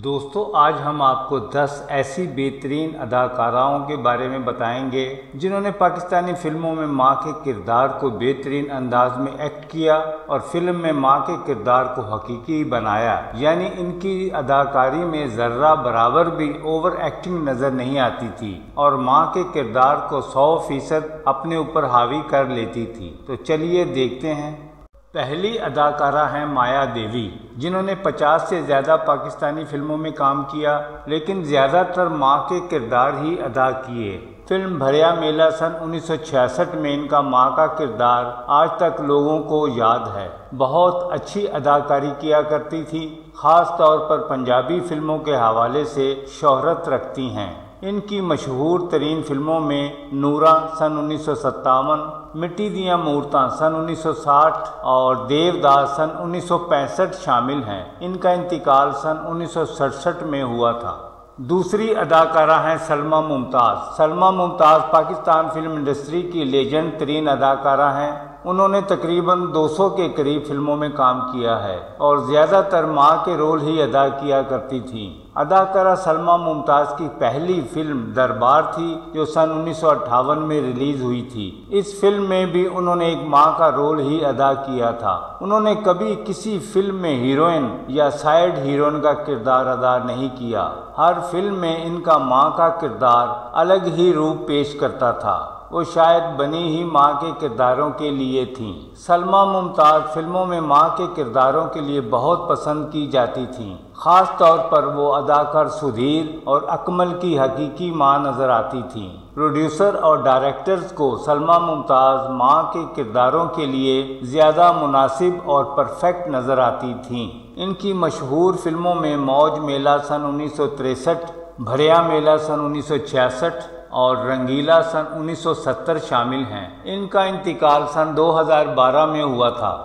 دوستو آج ہم آپ کو 10 ایسی بہترین اداکاراؤں کے بارے میں بتائیں گے جنہوں نے پاکستانی فلموں میں ماں کے کردار کو بہترین انداز میں ایکٹ کیا اور فلم میں ماں کے کردار کو حقیقی بنایا، یعنی ان کی اداکاری میں ذرہ برابر بھی اوور ایکٹنگ نظر نہیں آتی تھی اور ماں کے کردار کو 100% اپنے اوپر حاوی کر لیتی تھی۔ تو چلیے دیکھتے ہیں۔ پہلی اداکارہ ہیں مایا دیوی، جنہوں نے 50 سے زیادہ پاکستانی فلموں میں کام کیا لیکن زیادہ تر ماں کے کردار ہی ادا کیے۔ فلم بھریا میلہ سن 1966 میں ان کا ماں کا کردار آج تک لوگوں کو یاد ہے۔ بہت اچھی اداکاری کیا کرتی تھی، خاص طور پر پنجابی فلموں کے حوالے سے شہرت رکھتی ہیں۔ ان کی مشہور ترین فلموں میں نوراں سن 1957، مٹی دیاں مورتاں سن 1960 اور دیوداس سن 1965 شامل ہیں۔ ان کا انتقال سن 1967 میں ہوا تھا۔ دوسری اداکارہ ہیں سلمیٰ ممتاز۔ سلمیٰ ممتاز پاکستان فلم انڈسٹری کی لیجنڈ ترین اداکارہ ہیں۔ انہوں نے تقریباً 200 کے قریب فلموں میں کام کیا ہے اور زیادہ تر ماں کے رول ہی ادا کیا کرتی تھیں۔ اداکارہ سلمیٰ ممتاز کی پہلی فلم دربار تھی جو سن 1958 میں ریلیز ہوئی تھی۔ اس فلم میں بھی انہوں نے ایک ماں کا رول ہی ادا کیا تھا۔ انہوں نے کبھی کسی فلم میں ہیروئن یا سائیڈ ہیروئن کا کردار ادا نہیں کیا۔ ہر فلم میں ان کا ماں کا کردار الگ ہی روپ پیش کرتا تھا۔ وہ شاید بنی ہی ماں کے کرداروں کے لیے تھیں۔ سلمیٰ ممتاز فلموں میں ماں کے کرداروں کے لیے بہت پسند کی جاتی تھیں۔ خاص طور پر وہ اداکار سدھیر اور اکمل کی حقیقی ماں نظر آتی تھیں۔ پروڈیوسر اور ڈائریکٹرز کو سلمیٰ ممتاز ماں کے کرداروں کے لیے زیادہ مناسب اور پرفیکٹ نظر آتی تھیں۔ ان کی مشہور فلموں میں موج میلہ سن 1963، بھریا میلہ سن 1966 اور رنگیلا سن 1970 شامل ہیں۔ ان کا انتقال سن 2012 میں ہوا تھا۔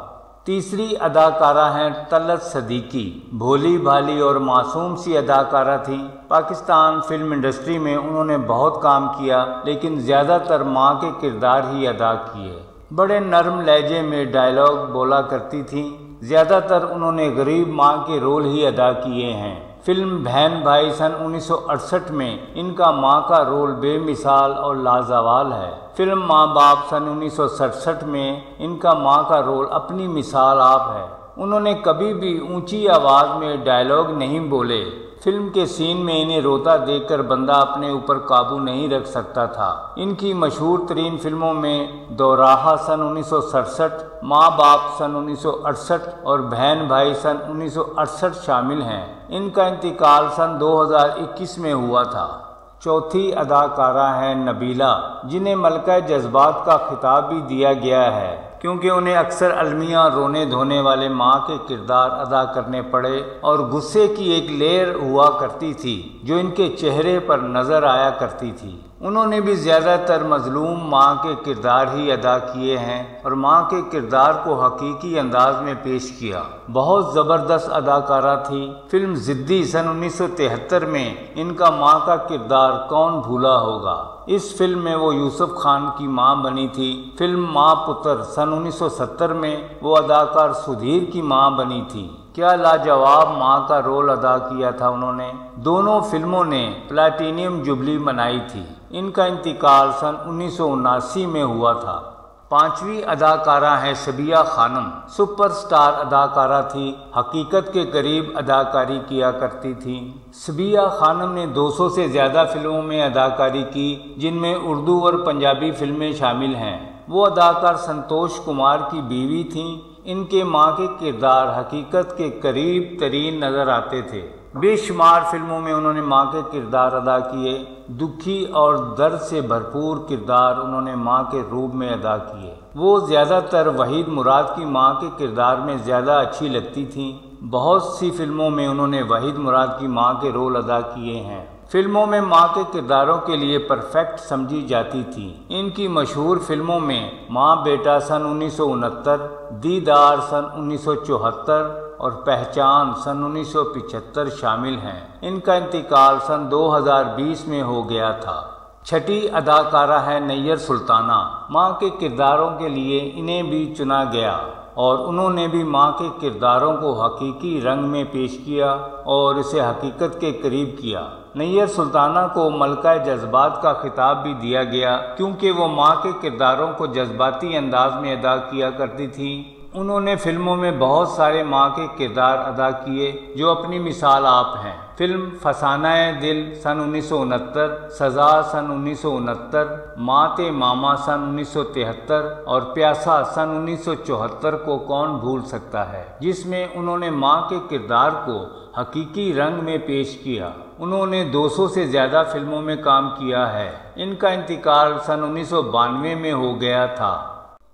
تیسری اداکارہ ہیں طلعت صدیقی۔ بھولی بھالی اور معصوم سی اداکارہ تھیں۔ پاکستان فلم انڈسٹری میں انہوں نے بہت کام کیا لیکن زیادہ تر ماں کے کردار ہی ادا کیے۔ بڑے نرم لہجے میں ڈائیلاگ بولا کرتی تھیں۔ زیادہ تر انہوں نے غریب ماں کے رول ہی ادا کیے ہیں۔ فلم بہن بھائی سن 1968 میں ان کا ماں کا رول بے مثال اور لازوال ہے۔ فلم ماں باپ سن 1967 میں ان کا ماں کا رول اپنی مثال آپ ہے۔ انہوں نے کبھی بھی اونچی آواز میں ڈائیلاگ نہیں بولے۔ فلم کے سین میں انہیں روتا دیکھ کر بندہ اپنے اوپر قابو نہیں رکھ سکتا تھا۔ ان کی مشہور ترین فلموں میں دوراہا سن 1967، ماں باپ سن 1968 اور بہن بھائی سن 1968 شامل ہیں۔ ان کا انتقال سن 2021 میں ہوا تھا۔ چوتھی اداکارہ ہیں نبیلہ، جنہیں ملکہ جذبات کا خطاب بھی دیا گیا ہے کیونکہ انہیں اکثر المیہ رونے دھونے والے ماں کے کردار ادا کرنے پڑے اور غصے کی ایک لہر ہوا کرتی تھی جو ان کے چہرے پر نظر آیا کرتی تھی۔ انہوں نے بھی زیادہ تر مظلوم ماں کے کردار ہی ادا کیے ہیں اور ماں کے کردار کو حقیقی انداز میں پیش کیا۔ بہت زبردست اداکارہ تھی۔ فلم ضدی سن 1973 میں ان کا ماں کا کردار کون بھولا ہوگا۔ اس فلم میں وہ یوسف خان کی ماں بنی تھی۔ فلم ماں پتر سن 1970 میں وہ اداکار سدھیر کی ماں بنی تھی۔ کیا لاجواب ماں کا رول ادا کیا تھا انہوں نے۔ دونوں فلموں نے پلاٹینیم جوبلی منائی تھی۔ ان کا انتقال سن 1979 میں ہوا تھا۔ پانچویں اداکارہ ہیں صبیہ خانم۔ سپر سٹار اداکارہ تھی، حقیقت کے قریب اداکاری کیا کرتی تھیں۔ صبیہ خانم نے 200 سے زیادہ فلموں میں اداکاری کی جن میں اردو اور پنجابی فلمیں شامل ہیں۔ وہ اداکار سنتوش کمار کی بیوی تھیں۔ ان کے ماں کے کردار حقیقت کے قریب ترین نظر آتے تھے۔ بے شمار فلموں میں انہوں نے ماں کے کردار ادا کیے۔ دکھی اور درد سے بھرپور کردار انہوں نے ماں کے روپ میں ادا کیے۔ وہ زیادہ تر وحید مراد کی ماں کے کردار میں زیادہ اچھی لگتی تھیں۔ بہت سی فلموں میں انہوں نے وحید مراد کی ماں کے رول ادا کیے ہیں۔ فلموں میں ماں کے کرداروں کے لیے پرفیکٹ سمجھی جاتی تھیں۔ ان کی مشہور فلموں میں ماں بیٹا سن 1969، دیدار سن 1974 اور پہچان سن 1975 شامل ہیں۔ ان کا انتقال سن 2020 میں ہو گیا تھا۔ چھٹی اداکارہ ہے نیر سلطانہ۔ ماں کے کرداروں کے لیے انہیں بھی چنا گیا۔ اور انہوں نے بھی ماں کے کرداروں کو حقیقی رنگ میں پیش کیا اور اسے حقیقت کے قریب کیا۔ نیر سلطانہ کو ملکہ جذبات کا خطاب بھی دیا گیا کیونکہ وہ ماں کے کرداروں کو جذباتی انداز میں ادا کیا کرتی تھیں۔ انہوں نے فلموں میں بہت سارے ماں کے کردار ادا کیے جو اپنی مثال آپ ہیں۔ فلم فسانہ دل سن 1969، سزا سن 1969، مات ماما سن 1973 اور پیاسا سن 1974 کو کون بھول سکتا ہے، جس میں انہوں نے ماں کے کردار کو حقیقی رنگ میں پیش کیا۔ انہوں نے 200 سے زیادہ فلموں میں کام کیا ہے۔ ان کا انتقال سن 1992 میں ہو گیا تھا۔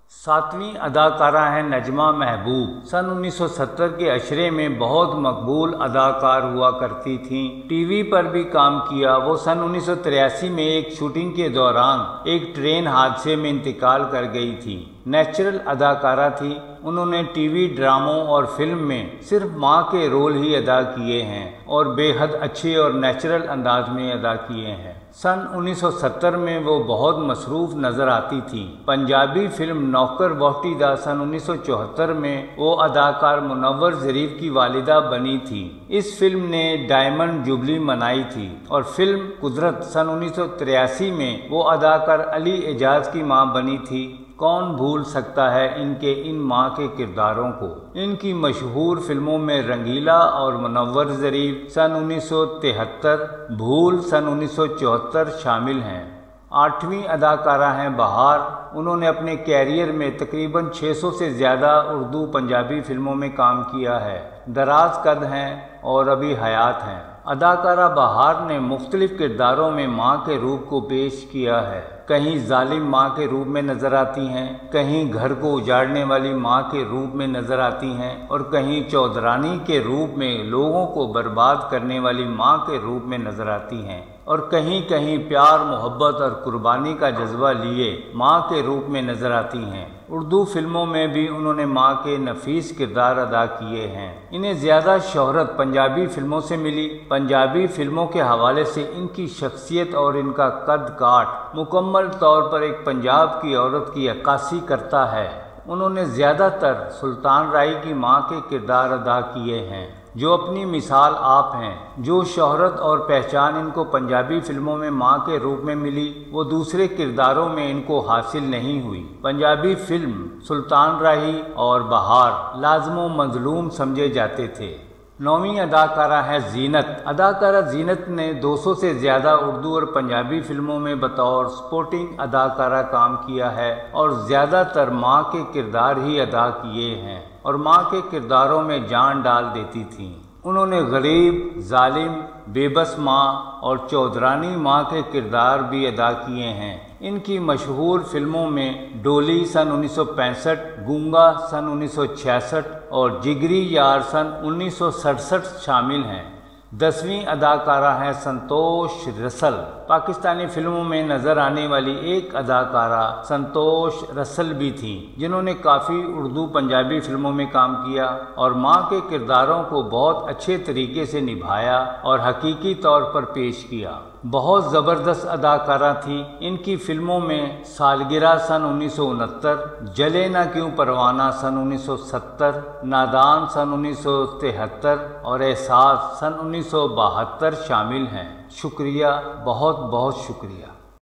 7ویں اداکارہ ہیں نجمہ محبوب۔ سن 1970 کے عشرے میں بہت مقبول اداکار ہوا کرتی تھیں، ٹی وی پر بھی کام کیا۔ وہ سن 1983 میں ایک شوٹنگ کے دوران ایک ٹرین حادثے میں انتقال کر گئی تھی۔ نیچرل اداکارہ تھی، انہوں نے ٹی وی ڈراموں اور فلم میں صرف ماں کے رول ہی ادا کیے ہیں اور بے حد اچھے اور نیچرل انداز میں ادا کیے ہیں۔ سن 1970 میں وہ بہت مصروف نظر آتی تھیں۔ پنجابی فلم نوکر وہٹی دا سن 1974 میں وہ اداکار منور ظریف کی والدہ بنی تھی۔ اس فلم نے ڈائمنڈ جوبلی منائی تھی۔ اور فلم قدرت سن 1983 میں وہ اداکار علی اعجاز کی ماں بنی تھی۔ کون بھول سکتا ہے ان ماں کے کرداروں کو۔ ان کی مشہور فلموں میں رنگیلا اور منور ظریف سن 1973، بھول سن 1974 شامل ہیں۔ 8ویں اداکارہ ہیں بہار۔ انہوں نے اپنے کیریئر میں تقریباً 600 سے زیادہ اردو پنجابی فلموں میں کام کیا ہے۔ دراز قد ہیں اور ابھی حیات ہیں۔ اداکارہ بہار نے مختلف کرداروں میں ماں کے روپ کو پیش کیا ہے۔ کہیں ظالم ماں کے روپ میں نظر آتی ہیں، کہیں گھر کو اجاڑنے والی ماں کے روپ میں نظر آتی ہیں اور کہیں چودرانی کے روپ میں لوگوں کو برباد کرنے والی ماں کے روپ میں نظر آتی ہیں اور کہیں کہیں پیار، محبت اور قربانی کا جذبہ لیے ماں کے روپ میں نظر آتی ہیں۔ اردو فلموں میں بھی انہوں نے ماں کے نفیس کردار ادا کیے ہیں۔ انہیں زیادہ شہرت پنجابی فلموں سے ملی۔ پنجابی فلموں کے حوالے سے ان کی شخصیت اور ان کا قد کاٹ مکمل طور پر ایک پنجاب کی عورت کی عکاسی کرتا ہے۔ انہوں نے زیادہ تر سلطان رائی کی ماں کے کردار ادا کیے ہیں جو اپنی مثال آپ ہیں۔ جو شہرت اور پہچان ان کو پنجابی فلموں میں ماں کے روپ میں ملی وہ دوسرے کرداروں میں ان کو حاصل نہیں ہوئی۔ پنجابی فلم سلطان راہی اور بہار لازم و مظلوم سمجھے جاتے تھے۔ 9ویں اداکارہ ہیں زینت۔ اداکارہ زینت نے 200 سے زیادہ اردو اور پنجابی فلموں میں بطور سپورٹنگ اداکارہ کام کیا ہے اور زیادہ تر ماں کے کردار ہی ادا کیے ہیں اور ماں کے کرداروں میں جان ڈال دیتی تھیں۔ انہوں نے غریب، ظالم، بے بس ماں اور چودرانی ماں کے کردار بھی ادا کیے ہیں۔ ان کی مشہور فلموں میں ڈولی سن 1965، گونگا سن 1966 اور جگری یار سن 1967 شامل ہیں۔ 10ویں اداکارہ ہیں سنتوش رسل۔ پاکستانی فلموں میں نظر آنے والی ایک اداکارہ سنتوش رسل بھی تھیں جنہوں نے کافی اردو پنجابی فلموں میں کام کیا اور ماں کے کرداروں کو بہت اچھے طریقے سے نبھایا اور حقیقی طور پر پیش کیا۔ بہت زبردست اداکارہ تھی۔ ان کی فلموں میں سالگرہ سن 1969، جلے نہ کیوں پروانہ سن 1970، نادان سن 1973 اور احساس سن 1972 شامل ہیں۔ شکریہ، بہت بہت شکریہ۔